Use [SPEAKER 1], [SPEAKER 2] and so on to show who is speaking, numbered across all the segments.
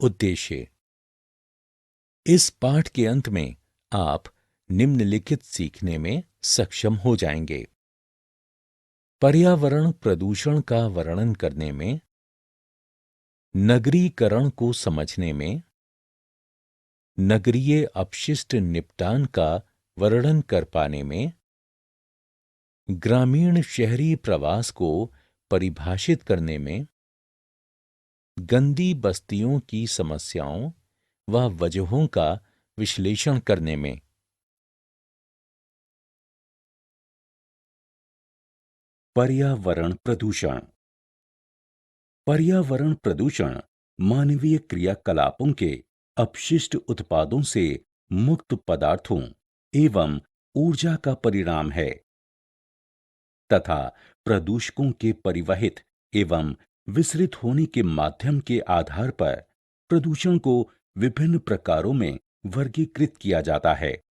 [SPEAKER 1] उद्देश्य। इस पाठ के अंत में आप निम्नलिखित सीखने में सक्षम हो जाएंगे। पर्यावरण प्रदूषण का वर्णन करने में, नगरीकरण को समझने में, नगरीय अपशिष्ट निपटान का वर्णन कर पाने में, ग्रामीण शहरी प्रवास को परिभाषित करने में, गंदी बस्तियों की समस्याओं व वजहों का विश्लेषण करने में।
[SPEAKER 2] पर्यावरण प्रदूषण। पर्यावरण प्रदूषण मानवीय क्रियाकलापों के अपशिष्ट उत्पादों से मुक्त पदार्थों एवं ऊर्जा का परिणाम है तथा प्रदूषकों के परिवहित एवं विसरित होने के माध्यम के आधार पर प्रदूषण को विभिन्न प्रकारों में वर्गीकृत किया जाता है।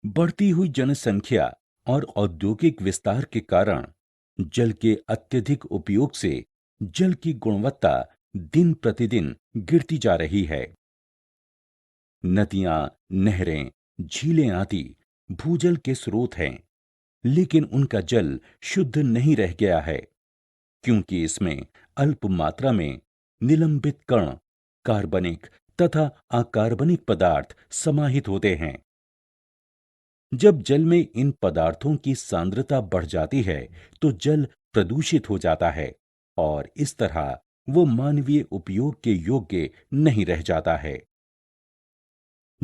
[SPEAKER 2] बढ़ती हुई जनसंख्या और औद्योगिक विस्तार के कारण जल के अत्यधिक उपयोग से जल की गुणवत्ता दिन प्रतिदिन गिरती जा रही है। नदियां, नहरें, झीलें आदि भूजल के स्रोत हैं, लेकिन उनका जल शुद्ध नहीं रह गया है, क्योंकि इसमें अल्प मात्रा में निलंबित कण, कार्बनिक तथा अकार्बनिक पदार्थ समाहित होते हैं। जब जल में इन पदार्थों की सांद्रता बढ़ जाती है तो जल प्रदूषित हो जाता है और इस तरह वो मानवीय उपयोग के योग्य नहीं रह जाता है।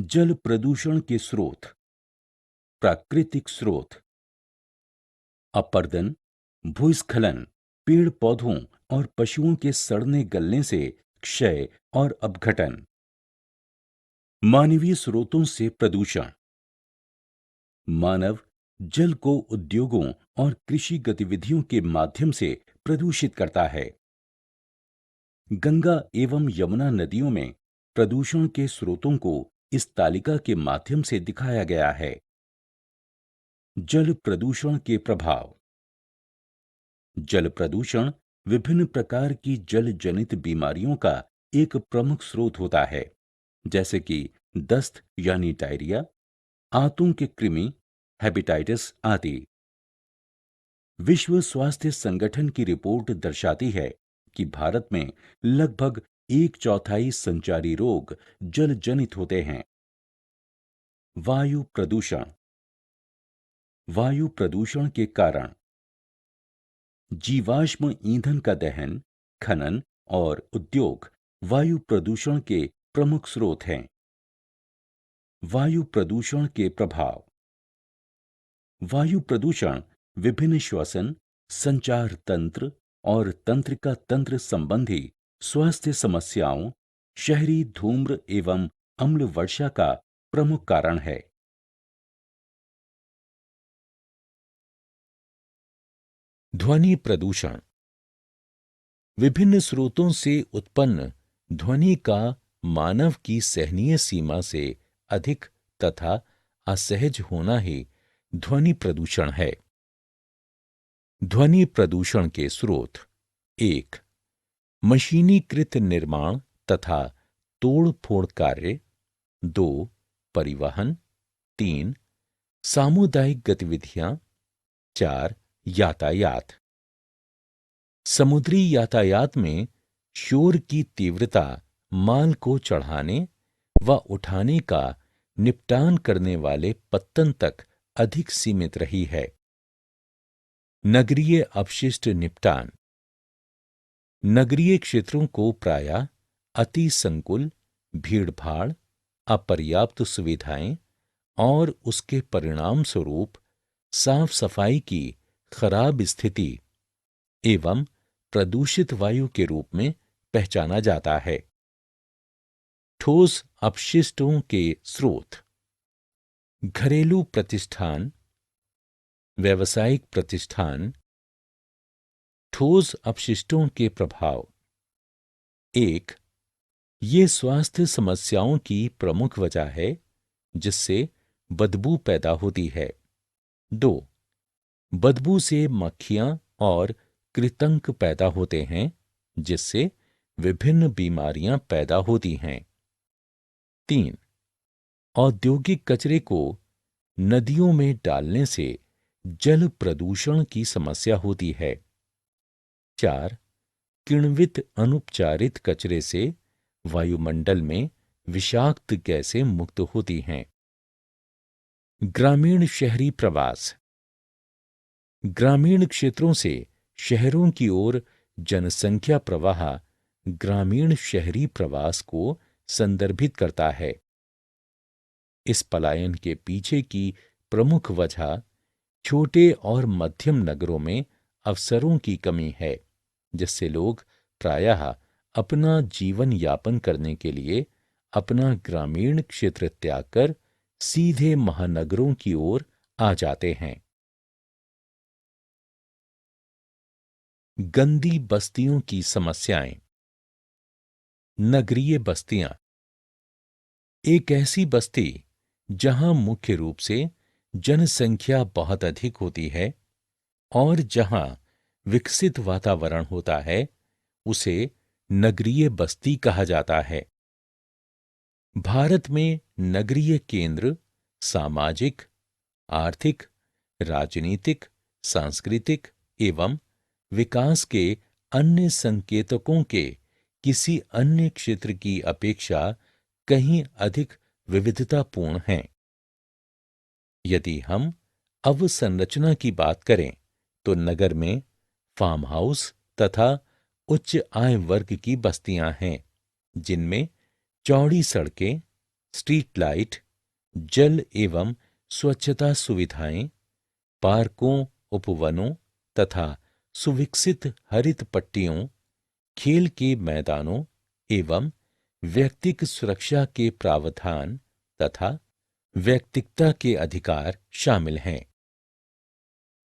[SPEAKER 2] जल प्रदूषण के स्रोत। प्राकृतिक स्रोत। अपरदन, भूस्खलन, पेड़ पौधों और पशुओं के सड़ने गलने से क्षय और अपघटन। मानवीय स्रोतों से प्रदूषण। मानव जल को उद्योगों और कृषि गतिविधियों के माध्यम से प्रदूषित करता है। गंगा एवं यमुना नदियों में प्रदूषण के स्रोतों को इस तालिका के माध्यम से दिखाया गया है। जल प्रदूषण के प्रभाव। जल प्रदूषण विभिन्न प्रकार की जल जनित बीमारियों का एक प्रमुख स्रोत होता है, जैसे कि दस्त यानी डायरिया, आंतों के कृमि, हेपेटाइटिस आदि। विश्व स्वास्थ्य संगठन की रिपोर्ट दर्शाती है कि भारत में लगभग 1/4 संचारी रोग जल जनित होते हैं। वायु प्रदूषण। वायु प्रदूषण के कारण जीवाश्म ईंधन का दहन, खनन और उद्योग वायु प्रदूषण के प्रमुख स्रोत हैं। वायु प्रदूषण के प्रभाव। वायु प्रदूषण विभिन्न श्वसन, संचार तंत्र और तंत्रिका तंत्र संबंधी स्वास्थ्य समस्याओं, शहरी धूम्र एवं अम्ल वर्षा का प्रमुख कारण है।
[SPEAKER 1] ध्वनि प्रदूषण। विभिन्न स्रोतों से उत्पन्न ध्वनि का मानव की सहनीय सीमा से अधिक तथा असहज होना ही ध्वनि प्रदूषण है। ध्वनि प्रदूषण के स्रोत। 1. मशीनीकृत निर्माण तथा तोड़-फोड़ कार्य। 2. परिवहन। 3. सामुदायिक गतिविधियां। 4. यातायात। समुद्री यातायात में शोर की तीव्रता माल को चढ़ाने व उठाने का निपटान करने वाले पत्तन तक अधिक सीमित रही है। नगरीय अपशिष्ट निपटान। नगरीय क्षेत्रों को प्रायः अति संकुल, भीड़-भाड़, अपर्याप्त सुविधाएं और उसके परिणाम स्वरूप साफ सफाई की खराब स्थिति एवं प्रदूषित वायु के रूप में पहचाना जाता है। ठोस अपशिष्टों के स्रोत। घरेलू प्रतिष्ठान, व्यावसायिक प्रतिष्ठान। ठोस अपशिष्टों के प्रभाव। 1. ये स्वास्थ्य समस्याओं की प्रमुख वजह है, जिससे बदबू पैदा होती है। 2. बदबू से मक्खियां और कृंतक पैदा होते हैं, जिससे विभिन्न बीमारियां पैदा होती हैं। 3. औद्योगिक कचरे को नदियों में डालने से जल प्रदूषण की समस्या होती है। 4. किण्वित अनुपचारित कचरे से वायुमंडल में विषाक्त गैसें मुक्त होती हैं। ग्रामीण शहरी प्रवास। ग्रामीण क्षेत्रों से शहरों की ओर जनसंख्या प्रवाह ग्रामीण शहरी प्रवास को संदर्भित करता है। इस पलायन के पीछे की प्रमुख वजह छोटे और मध्यम नगरों में अवसरों की कमी है, जिससे लोग प्रायः अपना जीवन यापन करने के लिए अपना ग्रामीण क्षेत्र त्याग कर सीधे महानगरों की ओर आ जाते हैं। गंदी बस्तियों की समस्याएं। नगरीय बस्तियां एक ऐसी बस्ती जहां मुख्य रूप से जनसंख्या बहुत अधिक होती है और जहां विकसित वातावरण होता है, उसे नगरीय बस्ती कहा जाता है। भारत में नगरीय केंद्र सामाजिक, आर्थिक, राजनीतिक, सांस्कृतिक एवं विकास के अन्य संकेतकों के किसी अन्य क्षेत्र की अपेक्षा कहीं अधिक विविधतापूर्ण हैं। यदि हम अवसंरचना की बात करें तो नगर में फार्म हाउस तथा उच्च आय वर्ग की बस्तियां हैं, जिनमें चौड़ी सड़कें, स्ट्रीट लाइट, जल एवं स्वच्छता सुविधाएं, पार्कों, उपवनों तथा सुविकसित हरित पट्टियों, खेल के मैदानों एवं व्यक्तिगत सुरक्षा के प्रावधान तथा व्यक्तिगता के अधिकार शामिल हैं।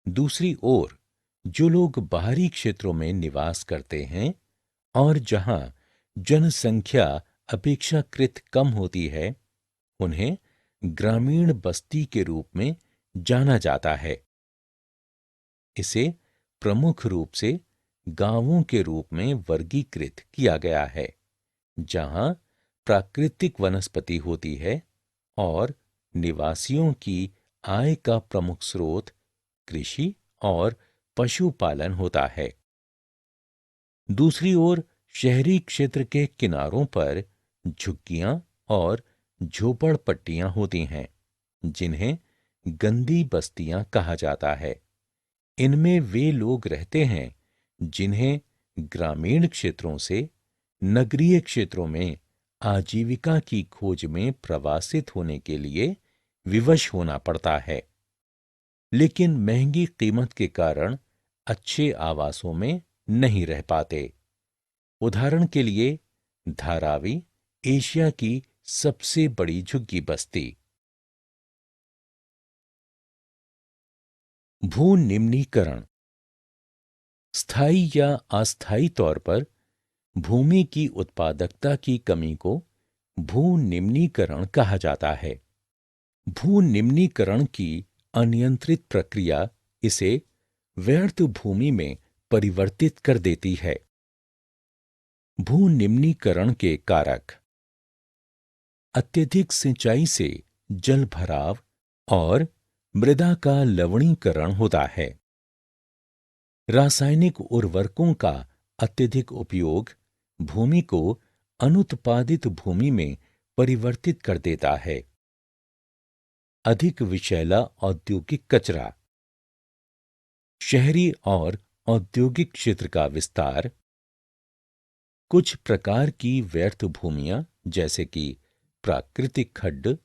[SPEAKER 1] दूसरी ओर जो लोग बाहरी क्षेत्रों में निवास करते हैं और जहां जनसंख्या अपेक्षाकृत कम होती है, उन्हें ग्रामीण बस्ती के रूप में जाना जाता है। इसे प्रमुख रूप से गांवों के रूप में वर्गीकृत किया गया है, जहां प्राकृतिक वनस्पति होती है और निवासियों की आय का प्रमुख स्रोत कृषि और पशुपालन होता है। दूसरी ओर शहरी क्षेत्र के किनारों पर झुग्गियां और झोपड़पट्टियां होती हैं, जिन्हें गंदी बस्तियां कहा जाता है। इनमें वे लोग रहते हैं जिन्हें ग्रामीण क्षेत्रों से नगरीय क्षेत्रों में आजीविका की खोज में प्रवासित होने के लिए विवश होना पड़ता है, लेकिन महंगी कीमत के कारण अच्छे आवासों में नहीं रह पाते। उदाहरण के लिए धारावी एशिया की सबसे बड़ी झुग्गी बस्ती। भू निम्नीकरण स्थायी या अस्थायी तौर पर भूमि की उत्पादकता की कमी को भू निम्नीकरण कहा जाता है। भू निम्नीकरण की अनियंत्रित प्रक्रिया इसे व्यर्थ भूमि में परिवर्तित कर देती है। भू निम्नीकरण के कारक अत्यधिक सिंचाई से जल भराव और मृदा का लवणीकरण होता है। रासायनिक उर्वरकों का अत्यधिक उपयोग भूमि को अनुत्पादित भूमि में परिवर्तित कर देता है। अधिक विषैला औद्योगिक कचरा शहरी और औद्योगिक क्षेत्र का विस्तार कुछ प्रकार की व्यर्थ भूमियां जैसे कि प्राकृतिक खड्ड,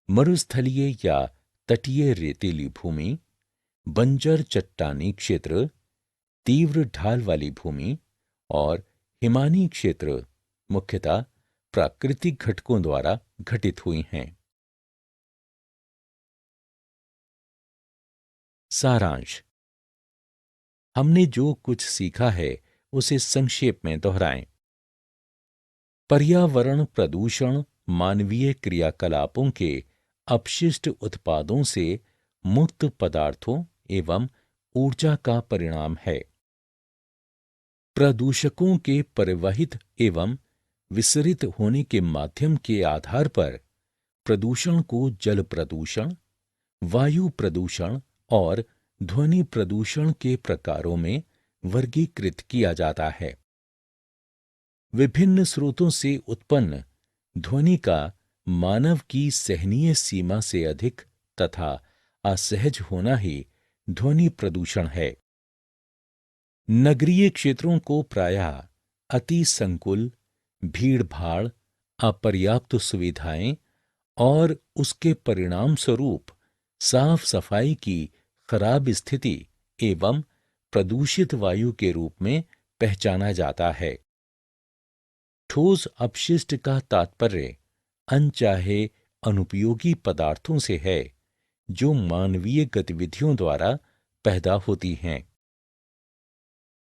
[SPEAKER 1] मरुस्थलीय या तटीय रेतीली भूमि, बंजर चट्टानी क्षेत्र, तीव्र ढाल वाली भूमि और हिमानी क्षेत्र मुख्यतः प्राकृतिक घटकों द्वारा घटित हुई हैं। सारांश हमने जो कुछ सीखा है उसे संक्षेप में दोहराएं। पर्यावरण प्रदूषण मानवीय क्रियाकलापों के अपशिष्ट उत्पादों से मुक्त पदार्थों एवं ऊर्जा का परिणाम है। प्रदूषकों के परिवहित एवं विसरित होने के माध्यम के आधार पर प्रदूषण को जल प्रदूषण, वायु प्रदूषण और ध्वनि प्रदूषण के प्रकारों में वर्गीकृत किया जाता है। विभिन्न स्रोतों से उत्पन्न ध्वनि का मानव की सहनीय सीमा से अधिक तथा असहज होना ही ध्वनि प्रदूषण है। नगरीय क्षेत्रों को प्रायः अति संकुल, भीड़-भाड़, अपर्याप्त सुविधाएं और उसके परिणाम स्वरूप साफ सफाई की खराब स्थिति एवं प्रदूषित वायु के रूप में पहचाना जाता है। ठोस अपशिष्ट का तात्पर्य अनचाहे अनुपयोगी पदार्थों से है जो मानवीय गतिविधियों द्वारा पैदा होती हैं।